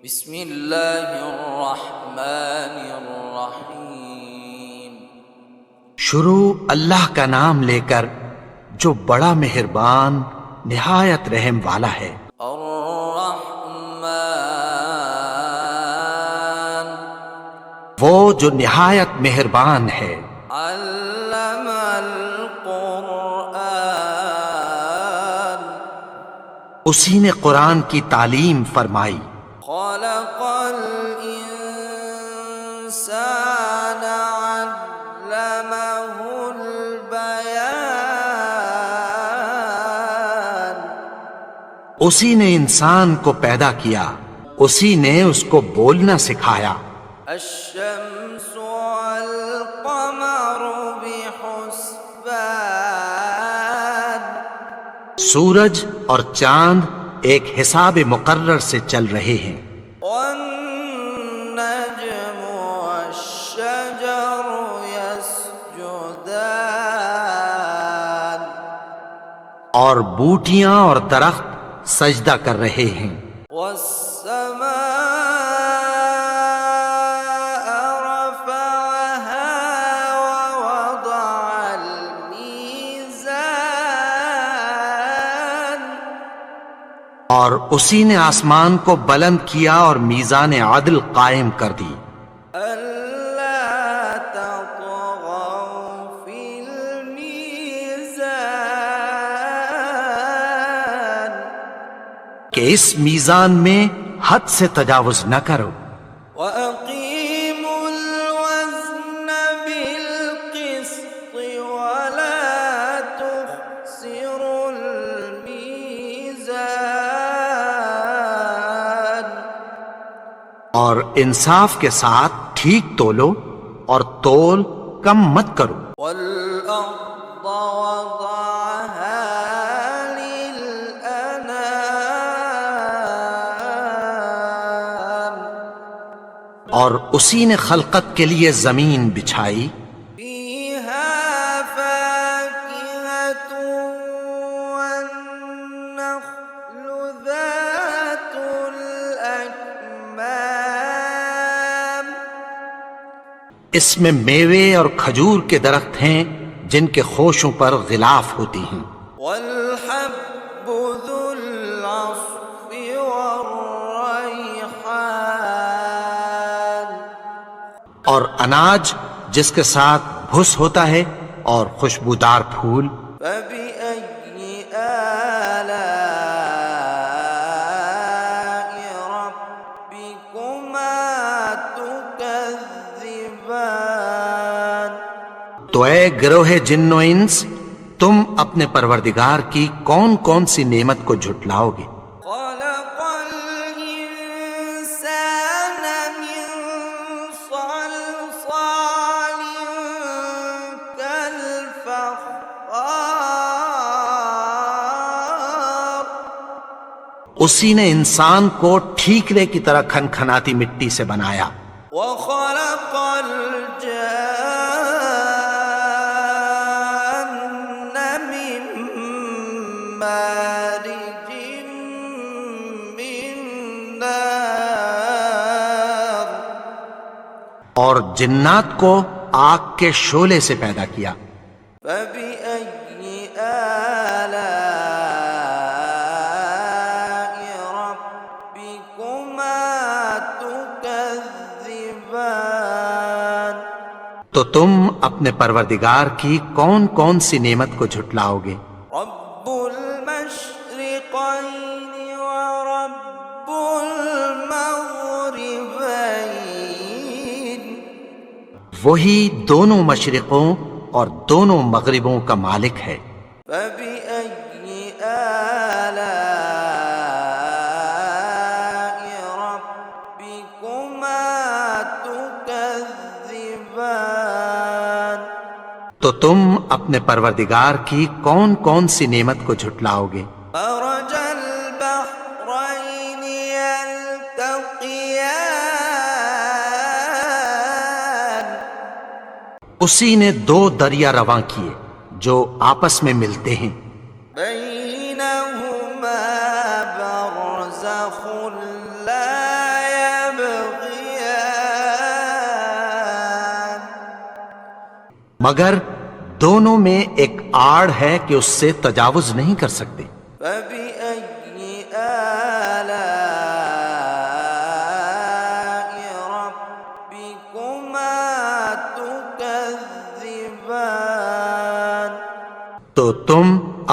بسم اللہ الرحمن الرحیم۔ شروع اللہ کا نام لے کر جو بڑا مہربان نہایت رحم والا ہے۔ الرحمن وہ جو نہایت مہربان ہے۔ علم القرآن اسی نے قرآن کی تعلیم فرمائی۔ خلق الانسان علمہ البیان اسی نے انسان کو پیدا کیا، اسی نے اس کو بولنا سکھایا۔ الشمس والقمر بحسبان سورج اور چاند ایک حساب مقرر سے چل رہے ہیں۔ والنجم والشجر يسجدان اور بوٹیاں اور درخت سجدہ کر رہے ہیں۔ والسماء رفعها ووضع الميزان اور اسی نے آسمان کو بلند کیا اور میزان عدل قائم کر دی۔ ألا تطغوا في الميزان کہ اس میزان میں حد سے تجاوز نہ کرو۔ وأقيموا الوزن بالقسط ولا تخسروا الميزان اور انصاف کے ساتھ ٹھیک تولو اور تول کم مت کرو۔ والأرض وضعها للأنام اور اسی نے خلقت کے لیے زمین بچھائی، فيها فاكهة والنخل ذات الأكمام اس میں میوے اور کھجور کے درخت ہیں جن کے خوشوں پر غلاف ہوتی ہیں، والحب ذو العصف والريحان اور اناج جس کے ساتھ بھس ہوتا ہے اور خوشبودار پھول۔ فبأي آلاء ربكما تكذبان تو اے گروہ جن و انس، تم اپنے پروردگار کی کون کون سی نعمت کو جھٹلاؤ گے؟ خلق الإنسان من صلصال كالفخار اسی نے انسان کو ٹھیکرے کی طرح کھنکھناتی مٹی سے بنایا۔ وخلق الجان من مارج من نار اور جنات کو آگ کے شعلے سے پیدا کیا۔ فبأي آلاء ربكما تكذبان تو تم اپنے پروردگار کی کون کون سی نعمت کو جھٹلاؤ گے؟ رب المشرقين ورب المغربين وہی دونوں مشرقوں اور دونوں مغربوں کا مالک ہے۔ فبأي آلاء ربكما تكذبان تو تم اپنے پروردگار کی کون کون سی نعمت کو جھٹلاؤ گے؟ مرج البحرين يلتقيان اسی نے دو دریا رواں کیے جو آپس میں ملتے ہیں، بينهما برزخ لا مگر دونوں میں ایک آڑ ہے کہ اس سے تجاوز نہیں کر سکتے۔ فبأي آلاء ربكما تكذبان؟ تو تم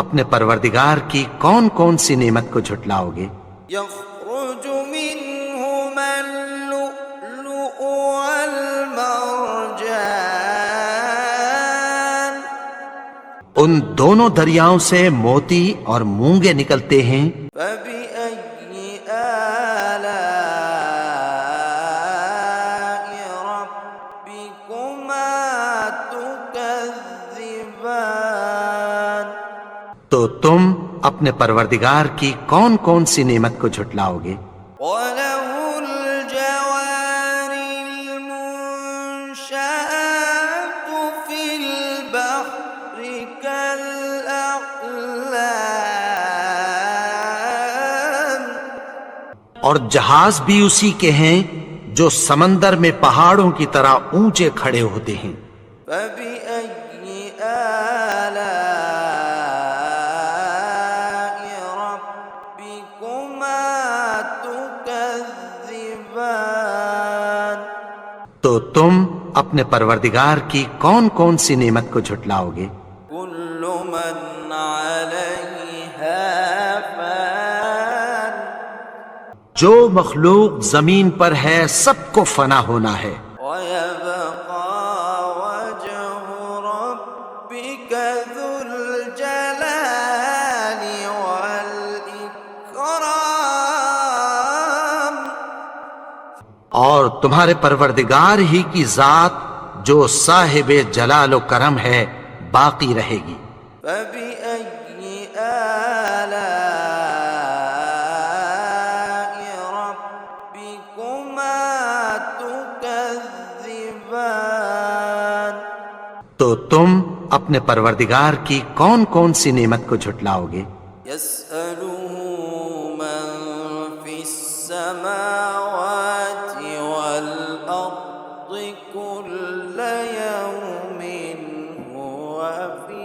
اپنے پروردگار کی کون کون سی نعمت کو جھٹلاؤ گے؟ يخرج منهما اللؤلؤ والمرجان ان دونوں دریاؤں سے موتی اور مونگے نکلتے ہیں۔ فبأي آلاء ربكما تكذبان؟ تو تم اپنے پروردگار کی کون کون سی نعمت کو جھٹلاؤ گے؟ وله الجوار المنشآت في البحر كالأعلام اور جہاز بھی اسی کے ہیں جو سمندر میں پہاڑوں کی طرح اونچے کھڑے ہوتے ہیں۔ فبأي آلاء ربكما تكذبان؟ تو تم اپنے پروردگار کی کون کون سی نعمت کو جھٹلاؤ گے؟ كل من عليها فان جو مخلوق زمین پر ہے سب کو فنا ہونا ہے، ويبقى وجه ربك ذو الجلال والإكرام؟ اور تمہارے پروردگار ہی کی ذات جو صاحب جلال و کرم ہے باقی رہے گی۔ فبأي آلاء ربكما تكذبان؟ تو تم اپنے پروردگار کی کون کون سی نعمت کو جھٹلاؤ گے؟ يسأله من في السماوات والأرض كل يوم هو في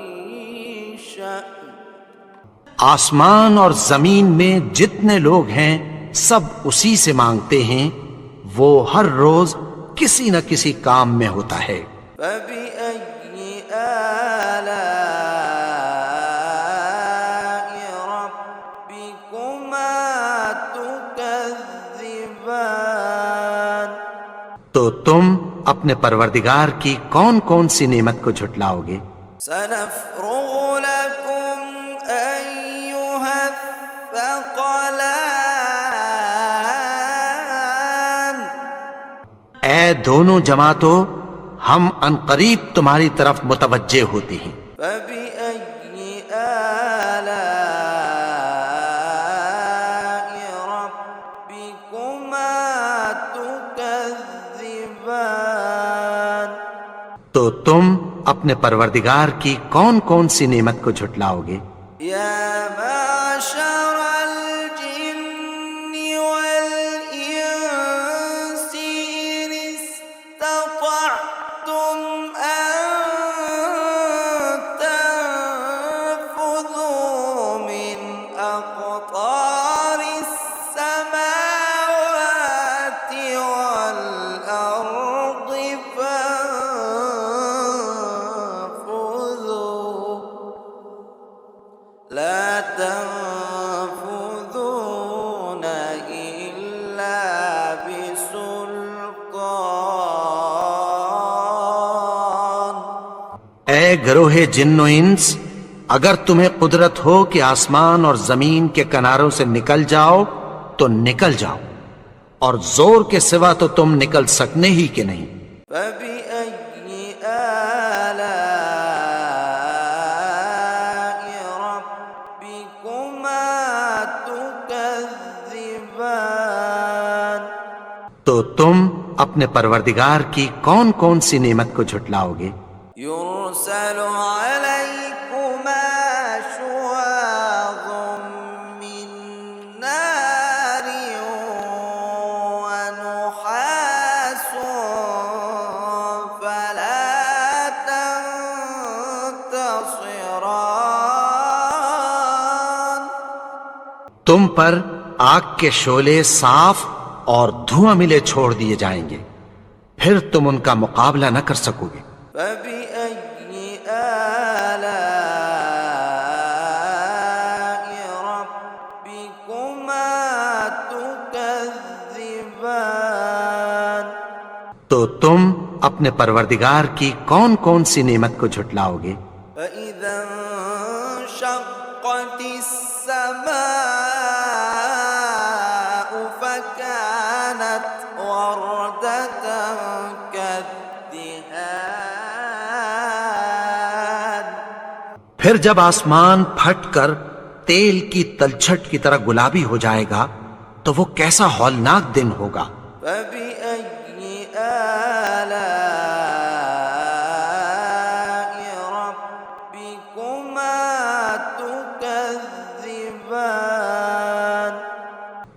شأن آسمان اور زمین میں جتنے لوگ ہیں سب اسی سے مانگتے ہیں، وہ ہر روز کسی نہ کسی کام میں ہوتا ہے۔ فبأي آلاء ربكما تكذبان؟ تو تم اپنے پروردگار کی کون کون سی نعمت کو جھٹلاؤ گے؟ سنفرغ لكم أيها الثقلان؟ اے دونوں جماعتوں، ہم عنقریب تمہاری طرف متوجہ ہوتے ہیں۔ فبأي آلاء ربكما تكذبان؟ تو تم اپنے پروردگار کی کون کون سی نعمت کو جھٹلاؤ گے؟ يا معشر الجن والإنس إن استطعتم أن تنفذوا من أقطار السماوات والأرض فانفذوا لا تنفذون إلا بسلطان؟ اے گروہ جن و انس، اگر تمہیں قدرت ہو کہ آسمان اور زمین کے کناروں سے نکل جاؤ تو نکل جاؤ، اور زور کے سوا تو تم نکل سکنے ہی کہ نہیں۔ فبأي آلاء ربكما تكذبان؟ تو تم اپنے پروردگار کی کون کون سی نعمت کو جھٹلاؤ گے؟ يرسل عليكما شواظ من نار ونحاس فلا تنتصران؟ تم پر آگ کے شعلے صاف اور دھواں ملے چھوڑ دیے جائیں گے، پھر تم ان کا مقابلہ نہ کر سکو گے۔ فبأي آلاء ربكما تكذبان؟ تو تم اپنے پروردگار کی کون کون سی نعمت کو جھٹلاؤ گے؟ فإذا انشقت السماء فكانت وردة كالدهان۔ پھر جب آسمان پھٹ کر تیل کی تلچھٹ کی طرح گلابی ہو جائے گا تو وہ کیسا ہولناک دن ہوگا۔ فبأي آلاء ربكما تكذبان؟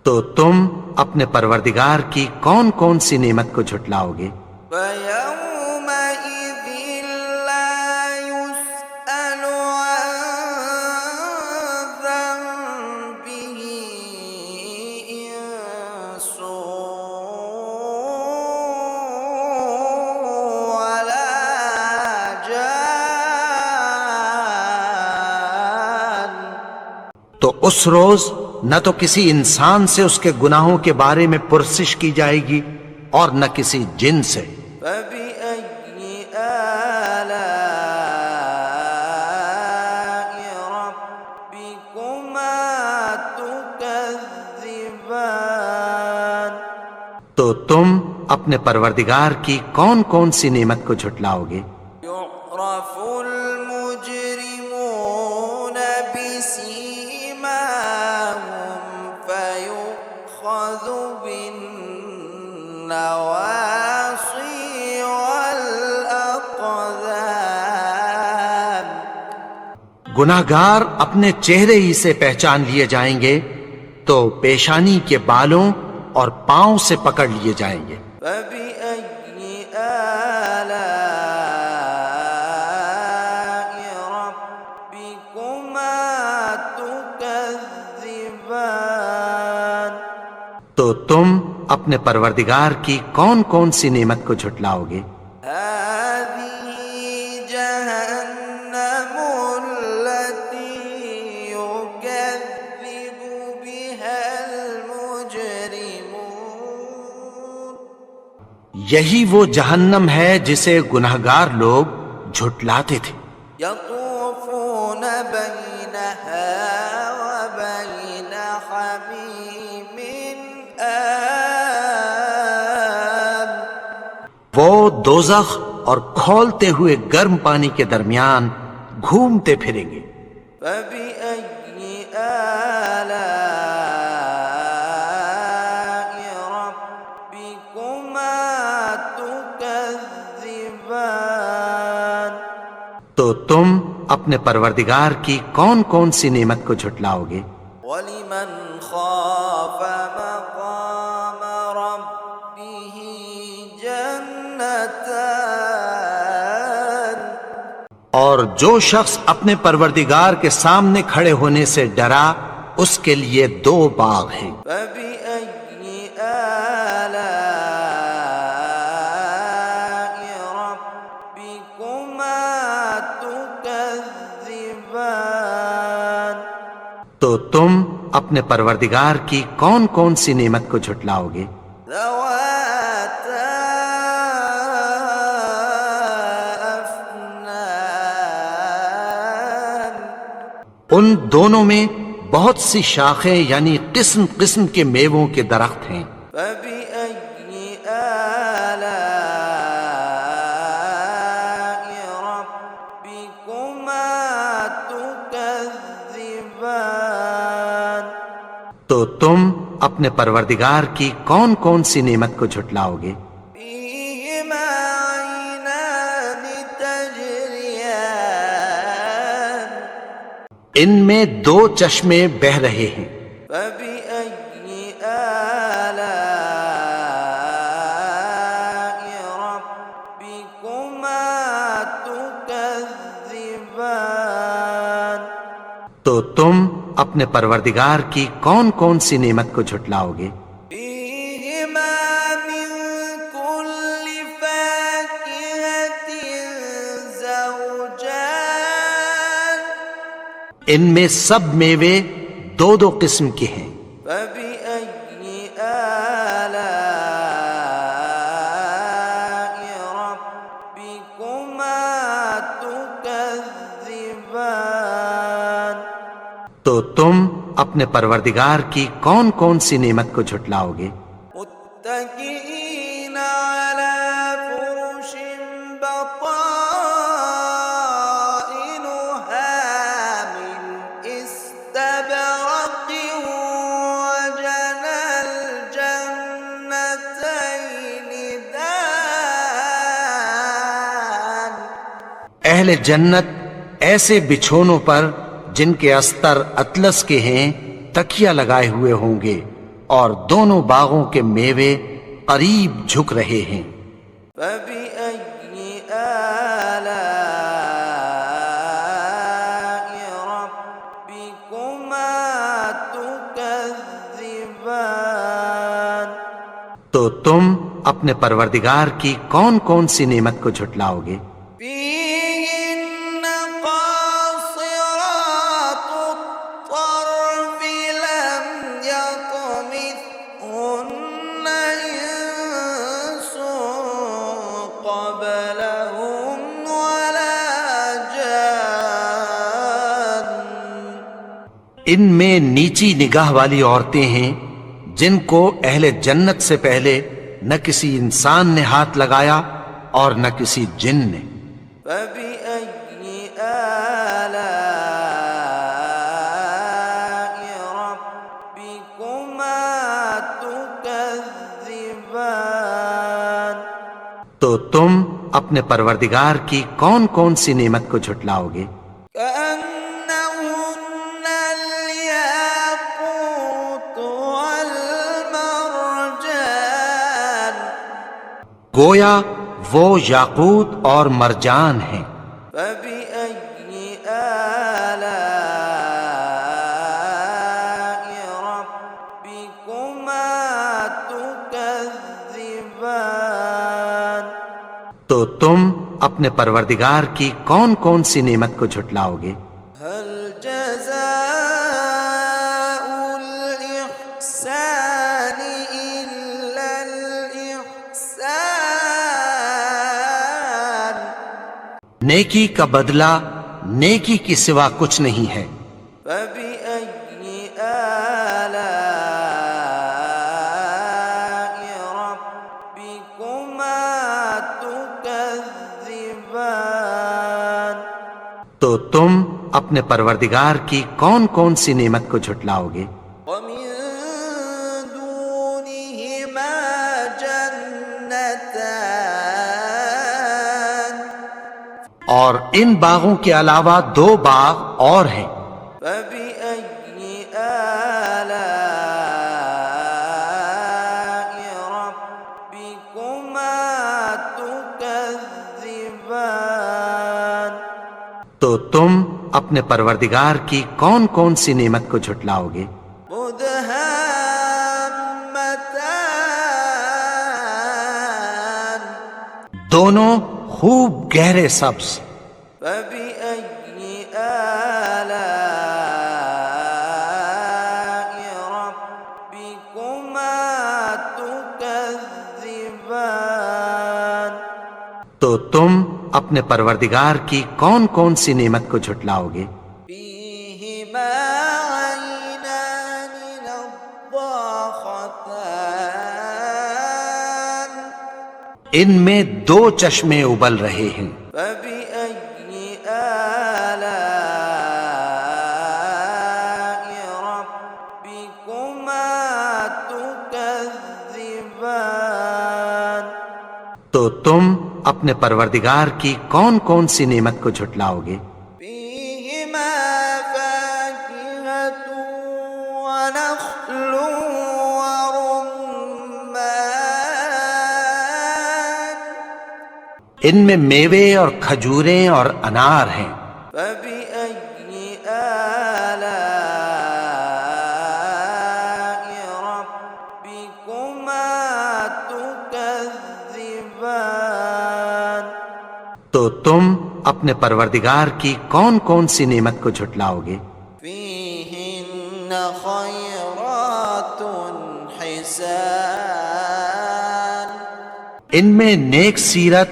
تو تم اپنے پروردگار کی کون کون سی نعمت کو جھٹلاؤ گے؟ فيومئذ لا يسأل عن ذنبه إنس ولا جان۔ تو اس روز نہ تو کسی انسان سے اس کے گناہوں کے بارے میں پرسش کی جائے گی اور نہ کسی جن سے۔ فبأي آلاء ربكما تكذبان؟ تو تم اپنے پروردگار کی کون کون سی نعمت کو جھٹلاؤ گے؟ يعرف المجرمون بسيماهم فيؤخذ بالنواصي والأقدام۔ گناہگار اپنے چہرے ہی سے پہچان لیے جائیں گے تو پیشانی کے بالوں اور پاؤں سے پکڑ لیے جائیں گے۔ فبأي آلاء ربكما تكذبان؟ تو تم اپنے پروردگار کی کون کون سی نعمت کو جھٹلاؤ گے؟ هذه جهنم التي يكذب بها المجرمون۔ یہی وہ جہنم ہے جسے گناہگار لوگ جھٹلاتے تھے۔ يطوفون بينها وبين حميم آن۔ وہ دوزخ اور کھولتے ہوئے گرم پانی کے درمیان گھومتے پھریں گے۔ فبأي آلاء ربكما تكذبان؟ تو تم اپنے پروردگار کی کون کون سی نعمت کو جھٹلاؤ گے؟ ولمن خاف مقام ربه جنتان۔ اور جو شخص اپنے پروردگار کے سامنے کھڑے ہونے سے ڈرا اس کے لیے دو باغ ہیں۔ فبأي آلاء ربكما تكذبان؟ تو تم اپنے پروردگار کی کون کون سی نعمت کو جھٹلاؤ گے؟ ذواتا أفنان۔ ان دونوں میں بہت سی شاخیں یعنی قسم قسم کے میووں کے درخت ہیں۔ فبأي آلاء ربكما تكذبان؟ تو تم اپنے پروردگار کی کون کون سی نعمت کو جھٹلاؤ گے؟ فيهما عينان تجريان۔ ان میں دو چشمے بہہ رہے ہیں۔ فبأي آلاء ربكما تكذبان؟ تو تم اپنے پروردگار کی کون کون سی نعمت کو جھٹلاؤ گے؟ فيهما من كل فاكهة زوجان ان میں سب میوے دو دو قسم کے ہیں۔ فبأي آلاء ربكما تكذبان تو تم اپنے پروردگار کی کون کون سی نعمت کو جھٹلاؤ گے؟ متكئين على فرش بطائنها من استبرق وجنى الجنتين دان اہل جنت ایسے بچھونوں پر جن کے استر اطلس کے ہیں تکیہ لگائے ہوئے ہوں گے، اور دونوں باغوں کے میوے قریب جھک رہے ہیں۔ فبأي آلاء ربكما تكذبان تو تم اپنے پروردگار کی کون کون سی نعمت کو جھٹلاؤ گے؟ فيهن قاصرات الطرف لم يطمثهن إنس قبلهم ولا جان ان میں نیچی نگاہ والی عورتیں ہیں جن کو اہل جنت سے پہلے نہ کسی انسان نے ہاتھ لگایا اور نہ کسی جن نے۔ فبأي آلاء ربكما تكذبان تو تم اپنے پروردگار کی کون کون سی نعمت کو جھٹلاؤ گے؟ كأنهن الياقوت والمرجان گویا وہ یاقوت اور مرجان ہیں۔ فبأي آلاء ربكما تكذبان تو تم اپنے پروردگار کی کون کون سی نعمت کو جھٹلاؤ گے؟ هل جزاء الإحسان إلا الإحسان نیکی کا بدلہ نیکی کی سوا کچھ نہیں ہے۔ فبأي آلاء ربكما تكذبان تو تم اپنے پروردگار کی کون کون سی نعمت کو جھٹلاؤ گے؟ ومن دونهما جنتان اور ان باغوں کے علاوہ دو باغ اور ہیں۔ فبأي آلاء ربكما تكذبان تو تم اپنے پروردگار کی کون کون سی نعمت کو جھٹلاؤ گے؟ مدهامتان دونوں خوب گہرے سبز۔ فبأي آلاء ربكما تكذبان تو تم اپنے پروردگار کی کون کون سی نعمت کو جھٹلاؤ گے؟ فيهما عينان نضاختان ان میں دو چشمے ابل رہے ہیں۔ فبأي آلاء ربكما تكذبان تو تم اپنے پروردگار کی کون کون سی نعمت کو جھٹلاؤ گے؟ فيهما فاكهة ونخل ورمان ان میں میوے اور کھجوریں اور انار ہیں۔ فبأي آلاء تو تم اپنے پروردگار کی کون کون سی نعمت کو جھٹلاؤ گے؟ فيهن خيرات حسان ان میں نیک سیرت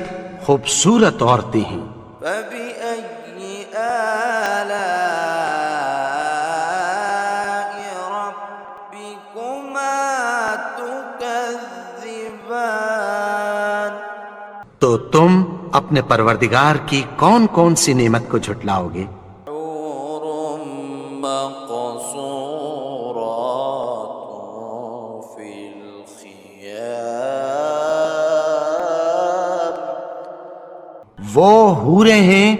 خوبصورت عورتیں ہیں۔ فبأي آلاء ربكما تكذبان تو تم اپنے پروردگار کی کون کون سی نعمت کو جھٹلاؤ گے؟ حور مقصورات في الخيام وہ حوریں ہیں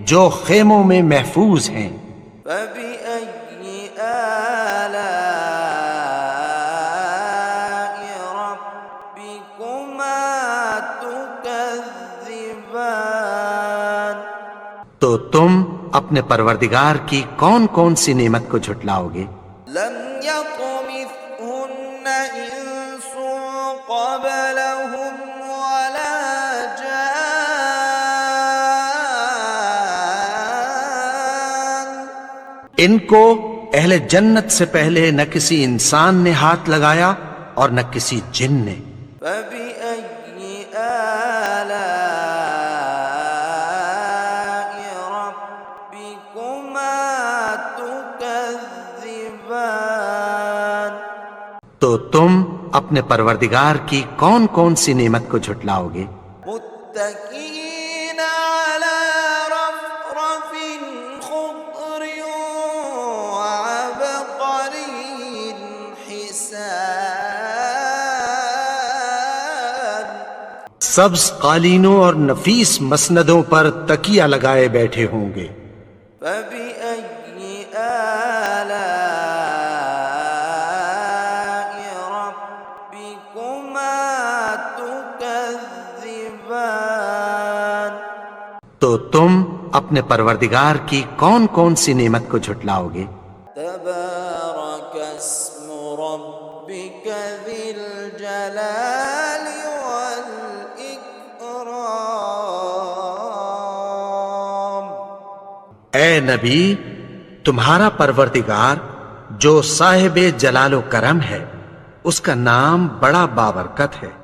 جو خیموں میں محفوظ ہیں۔ فبأي آلاء ربكما تكذبان تو تم اپنے پروردگار کی کون کون سی نعمت کو جھٹلاؤ گے؟ لم يطمثهن إنس قبلهم ولا جان ان کو اہل جنت سے پہلے نہ کسی انسان نے ہاتھ لگایا اور نہ کسی جن نے۔ فبأي آلاء ربكما تكذبان تو تم اپنے پروردگار کی کون کون سی نعمت کو جھٹلاؤ گے؟ متكئين على رفرف خضر وعبقري حسان سبز قالینوں اور نفیس مسندوں پر تکیہ لگائے بیٹھے ہوں گے۔ فبأي آلاء ربكما تكذبان تو تم اپنے پروردگار کی کون کون سی نعمت کو جھٹلاؤ گے؟ تبارك اسم ربك ذي الجلال والإكرام اے نبی، تمہارا پروردگار جو صاحب جلال و کرم ہے، اس کا نام بڑا بابرکت ہے۔